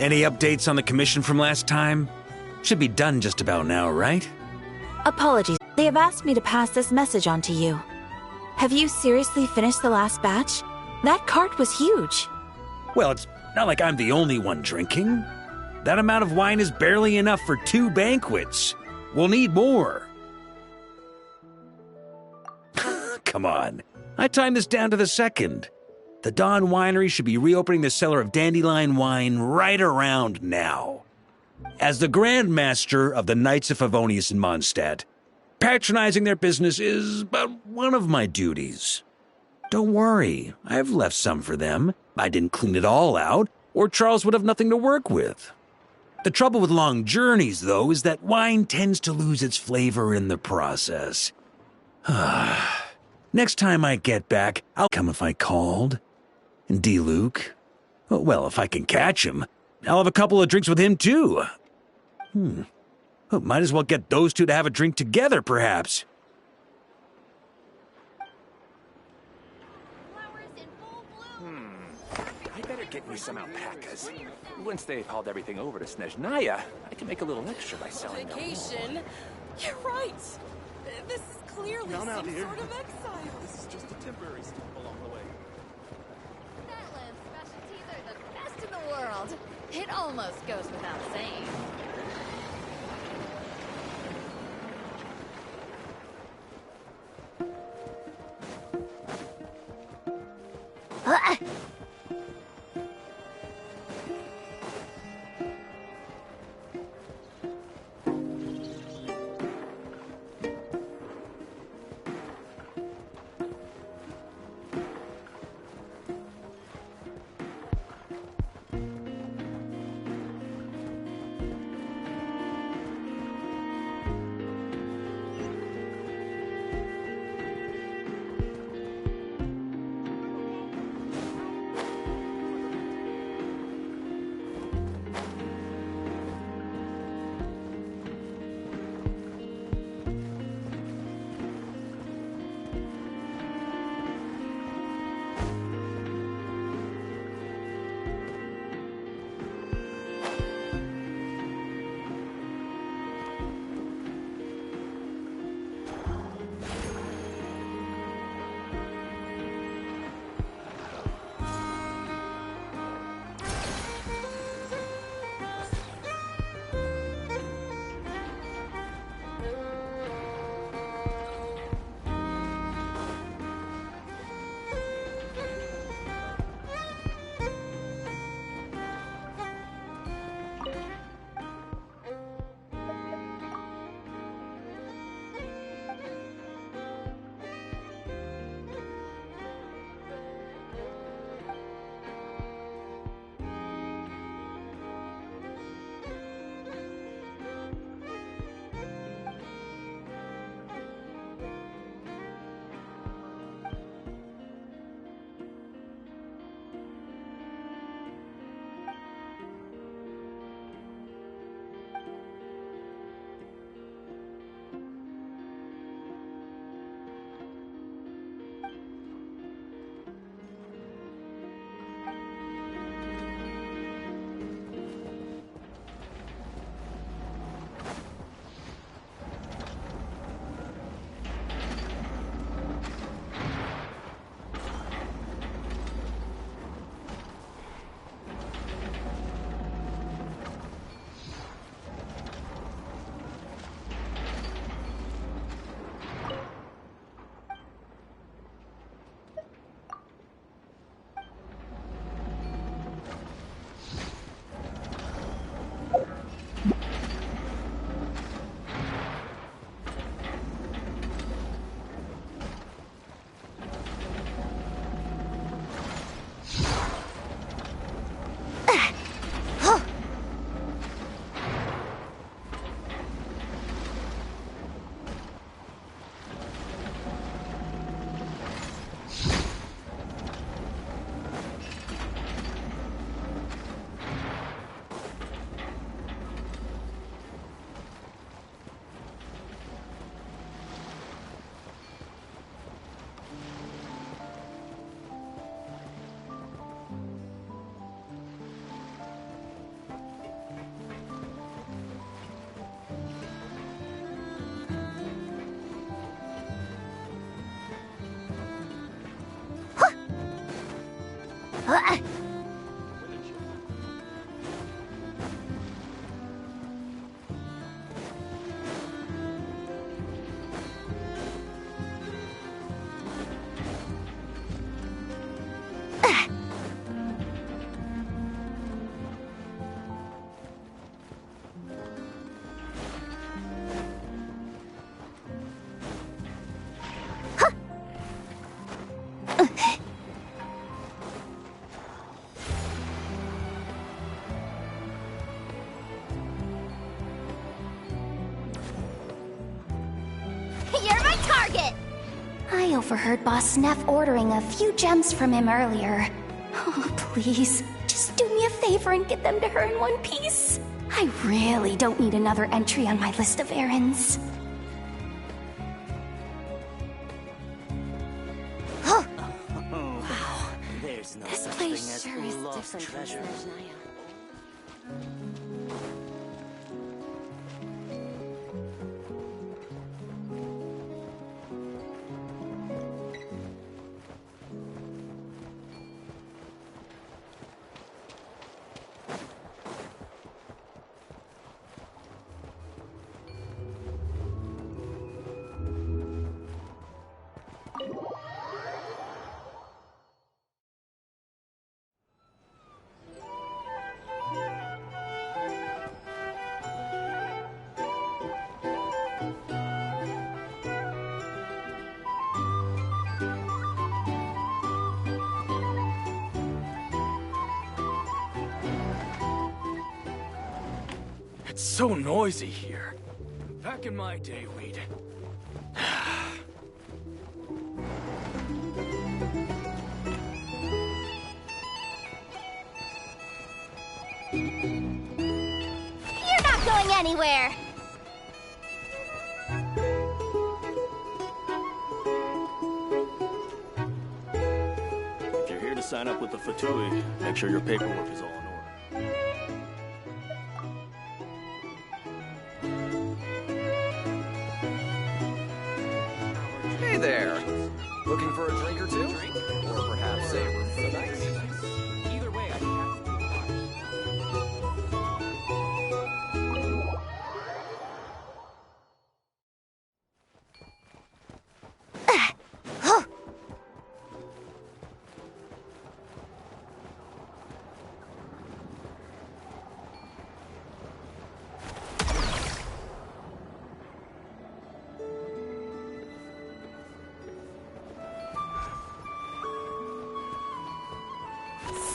Any updates on the commission from last time? Should be done just about now, right? Apologies. They have asked me to pass this message on to you. Have you seriously finished the last batch? That cart was huge. Well, it's not like I'm the only one drinking. That amount of wine is barely enough for 2 banquets. We'll need more. Come on. I timed this down to the second. The Dawn Winery should be reopening the cellar of Dandelion wine right around now. As the Grand Master of the Knights of Favonius in Mondstadt, patronizing their business is but one of my duties. Don't worry, I've left some for them. I didn't clean it all out, or Charles would have nothing to work with. The trouble with long journeys, though, is that wine tends to lose its flavor in the process. Next time I get back, I'll come if I called. And D-Luke? Well, if I can catch him, I'll have a couple of drinks with him, too. Might as well get those two to have a drink together, perhaps. I better get me some alpacas. Once they've hauled everything over to Snezhnaya, I can make a little extra by selling them. Vacation? You're right. This is clearly some out here. sort of exile. This is just a temporary stop along the way. Fatland specialties are the best in the world. It almost goes without saying. You're my target! I overheard Boss Neff ordering a few gems from him earlier. Oh, please, just do me a favor and get them to her in one piece. I really don't need another entry on my list of errands. There's no This such place thing sure as is lost different from treasure. Snezhnaya. It's so noisy here. Back in my day, we'd... You're not going anywhere! If you're here to sign up with the Fatui, make sure your paperwork is all in order. Hey there! Looking for a drink or two? Or perhaps a room for the night? Either way, I have to watch.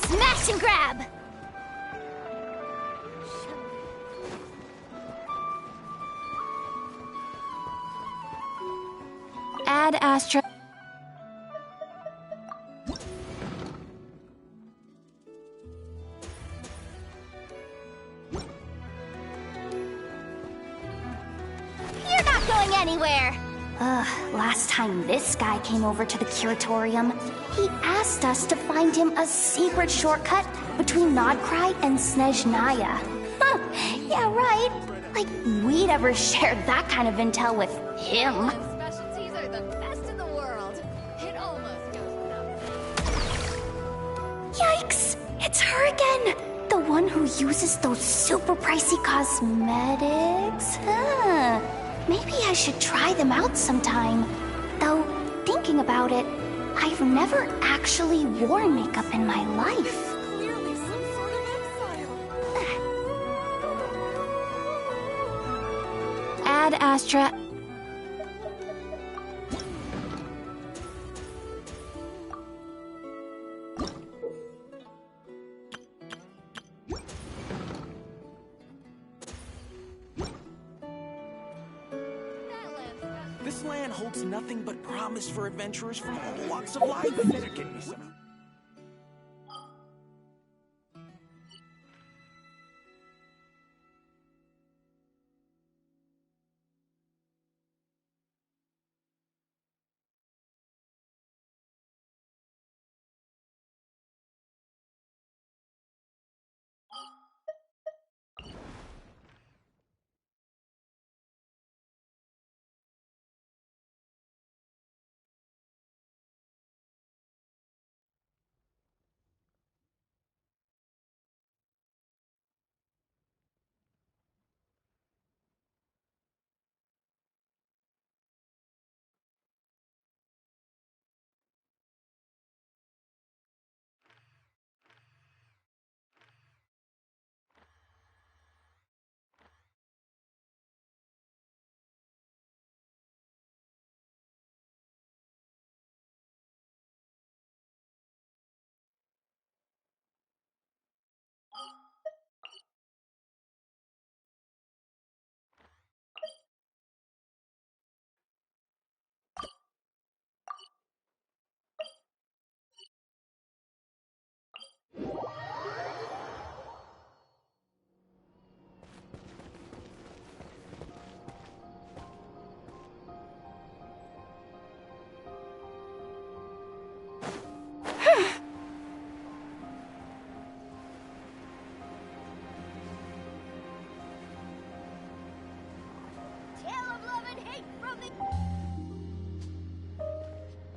Smash and grab! Ad Astra. You're not going anywhere! Last time this guy came over to the curatorium, he asked us to find him a secret shortcut between Nodcry and Snezhnaya. Huh, yeah, right. Like we'd ever shared that kind of intel with him. And specialties are the best in the world. It almost goes without saying. Yikes! It's her again! The one who uses those super pricey cosmetics? Huh. Maybe I should try them out sometime. Though, thinking about it, I've never actually worn makeup in my life. Clearly some sort of exile. Ad Astra. This land holds nothing but promise for adventurers from all walks of life. Better get me some.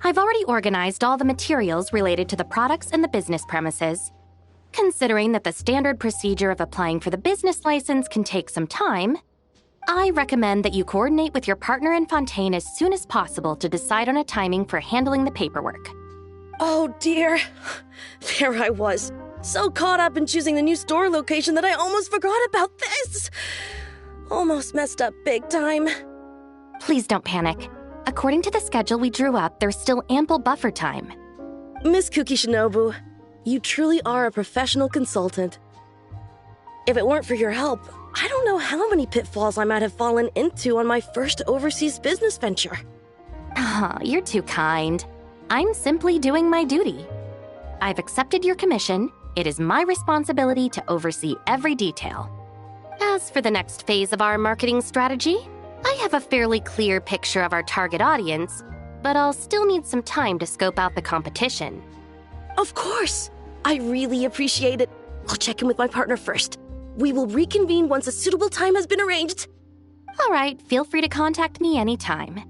I've already organized all the materials related to the products and the business premises. Considering that the standard procedure of applying for the business license can take some time, I recommend that you coordinate with your partner in Fontaine as soon as possible to decide on a timing for handling the paperwork. Oh dear. There I was, so caught up in choosing the new store location that I almost forgot about this. Almost messed up big time. Please don't panic. According to the schedule we drew up, there's still ample buffer time. Miss Kukishinobu, you truly are a professional consultant. If it weren't for your help, I don't know how many pitfalls I might have fallen into on my first overseas business venture. Oh, you're too kind. I'm simply doing my duty. I've accepted your commission. It is my responsibility to oversee every detail. As for the next phase of our marketing strategy, I have a fairly clear picture of our target audience, but I'll still need some time to scope out the competition. Of course! I really appreciate it. I'll check in with my partner first. We will reconvene once a suitable time has been arranged. All right, feel free to contact me anytime.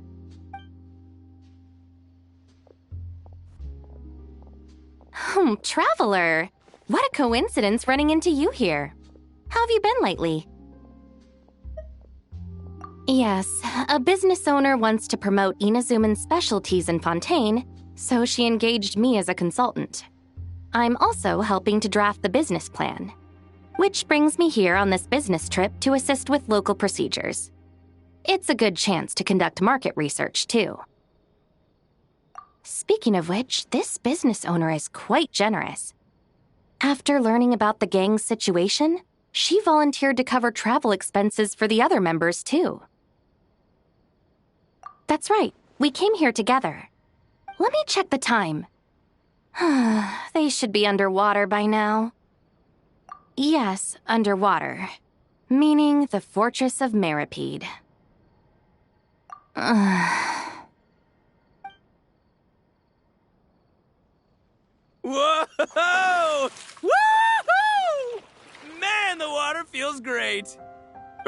Traveler! What a coincidence running into you here. How have you been lately? Yes, a business owner wants to promote Inazuman's specialties in Fontaine, so she engaged me as a consultant. I'm also helping to draft the business plan, which brings me here on this business trip to assist with local procedures. It's a good chance to conduct market research, too. Speaking of which, this business owner is quite generous. After learning about the gang's situation, she volunteered to cover travel expenses for the other members, too. That's right, we came here together. Let me check the time. They should be underwater by now. Yes, underwater. Meaning the Fortress of Meripede. Whoa! Woohoo! Man, the water feels great.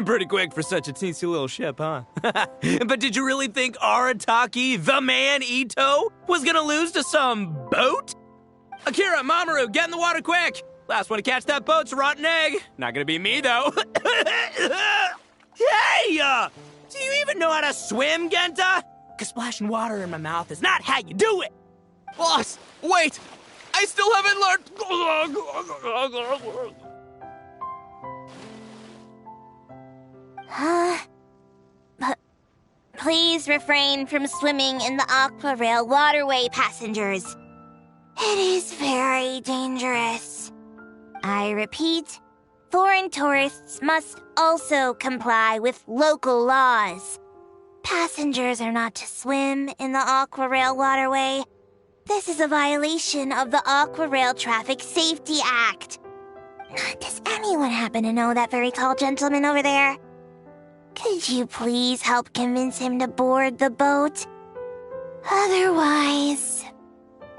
Pretty quick for such a teensy little ship, huh? But did you really think Arataki, the man Ito, was gonna lose to some boat? Akira, Mamoru, get in the water quick! Last one to catch that boat's a rotten egg. Not gonna be me, though. Hey! Do you even know how to swim, Genta? 'Cause splashing water in my mouth is not how you do it! Boss, wait! I still haven't learned... Please refrain from swimming in the Aqua Rail waterway, passengers. It is very dangerous. I repeat, foreign tourists must also comply with local laws. Passengers are not to swim in the Aqua Rail waterway. This is a violation of the Aqua Rail Traffic Safety Act. Does anyone happen to know that very tall gentleman over there? Could you please help convince him to board the boat? Otherwise...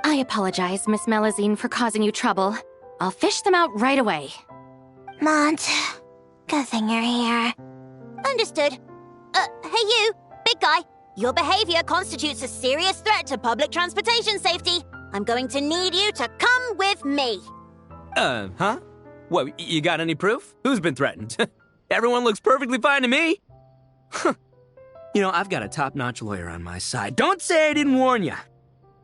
I apologize, Miss Melazine, for causing you trouble. I'll fish them out right away. Mont, good thing you're here. Understood. Hey you, big guy. Your behavior constitutes a serious threat to public transportation safety. I'm going to need you to come with me. Huh? What, you got any proof? Who's been threatened? Everyone looks perfectly fine to me. You know, I've got a top-notch lawyer on my side. Don't say I didn't warn ya.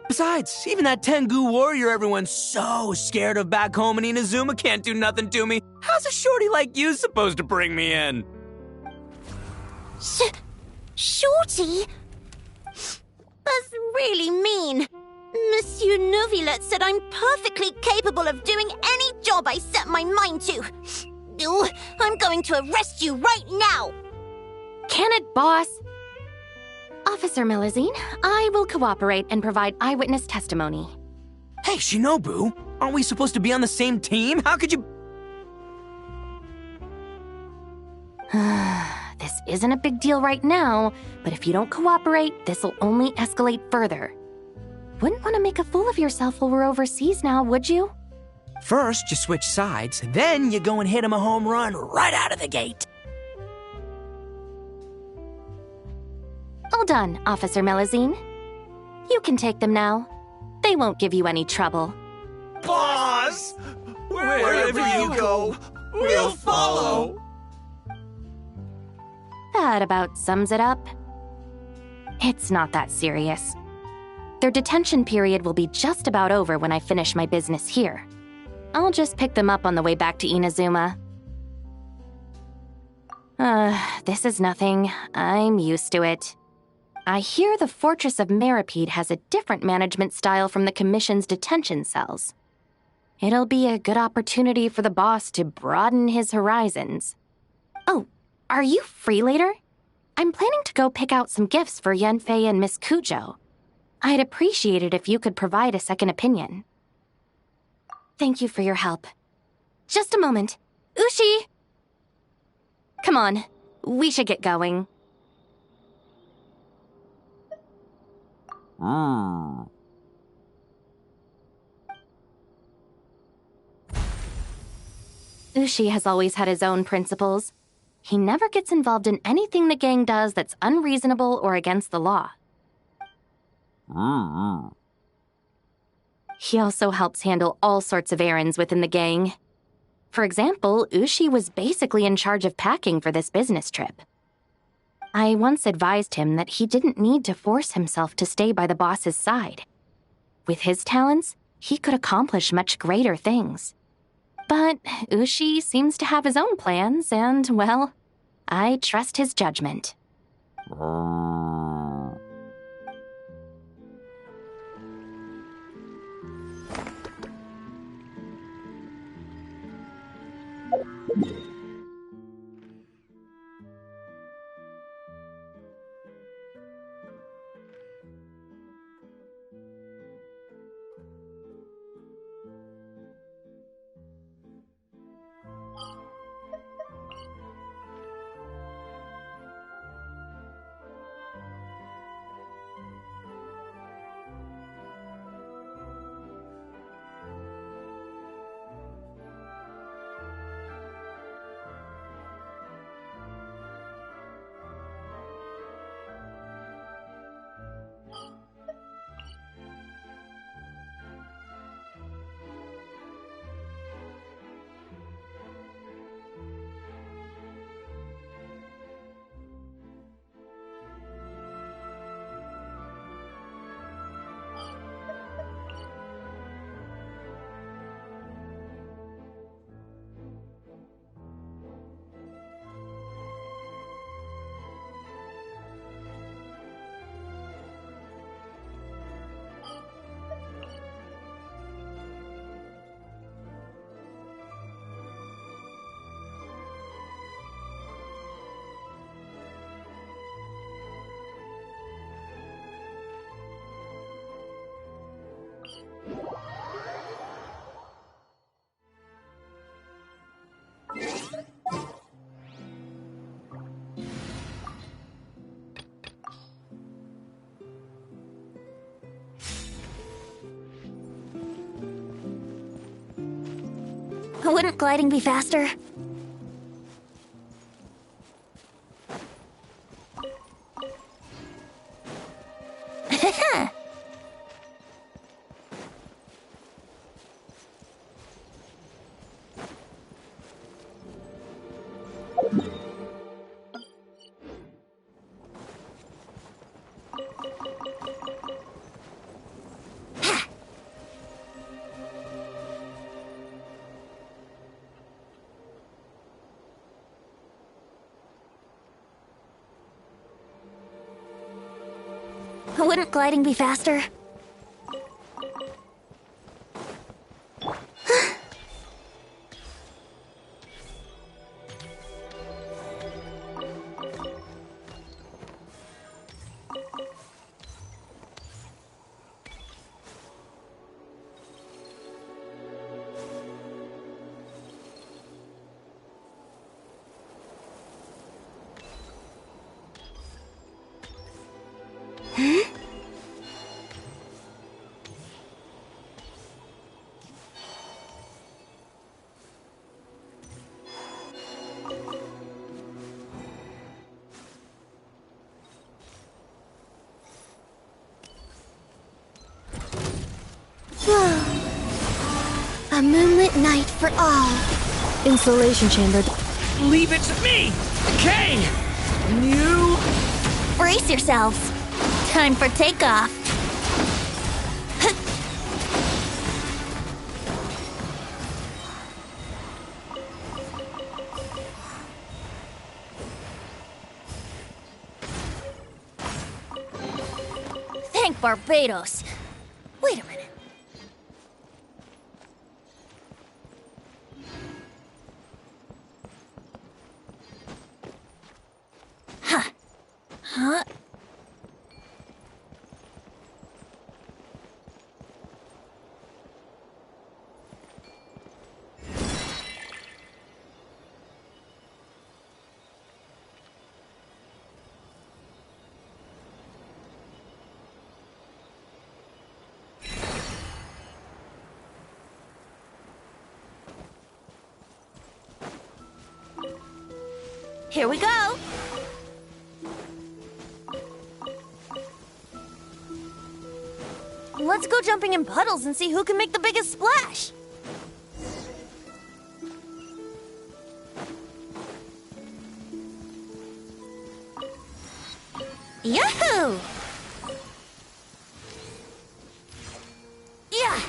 Besides, even that Tengu warrior everyone's so scared of back home in Inazuma can't do nothing to me. How's a shorty like you supposed to bring me in? Shorty? That's really mean. Monsieur Neuvillette said I'm perfectly capable of doing any job I set my mind to. I'm going to arrest you right now! Can it, boss? Officer Melazine, I will cooperate and provide eyewitness testimony. Hey, Shinobu, aren't we supposed to be on the same team? How could you... This isn't a big deal right now, but if you don't cooperate, this'll only escalate further. Wouldn't want to make a fool of yourself while we're overseas now, would you? First, you switch sides, then you go and hit him a home run right out of the gate. All done, Officer Melazine. You can take them now. They won't give you any trouble. Boss! Wherever you go, we'll follow! That about sums it up. It's not that serious. Their detention period will be just about over when I finish my business here. I'll just pick them up on the way back to Inazuma. This is nothing. I'm used to it. I hear the Fortress of Meropide has a different management style from the Commission's detention cells. It'll be a good opportunity for the boss to broaden his horizons. Oh, are you free later? I'm planning to go pick out some gifts for Yanfei and Miss Kujo. I'd appreciate it if you could provide a second opinion. Thank you for your help. Just a moment. Ushi! Come on, we should get going. Ushi has always had his own principles. He never gets involved in anything the gang does that's unreasonable or against the law. He also helps handle all sorts of errands within the gang. For example, Ushi was basically in charge of packing for this business trip. I once advised him that he didn't need to force himself to stay by the boss's side. With his talents, he could accomplish much greater things. But Ushi seems to have his own plans, and, well, I trust his judgment. Wouldn't gliding be faster? Wouldn't gliding be faster? A moonlit night for all. Insulation chamber. Leave it to me! Okay! You... Brace yourselves. Time for takeoff. Thank Barbados. Wait a minute. Huh? Here we go. Let's go jumping in puddles and see who can make the biggest splash. Yahoo! Yeah!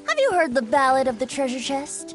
Have you heard the Ballad of the Treasure Chest?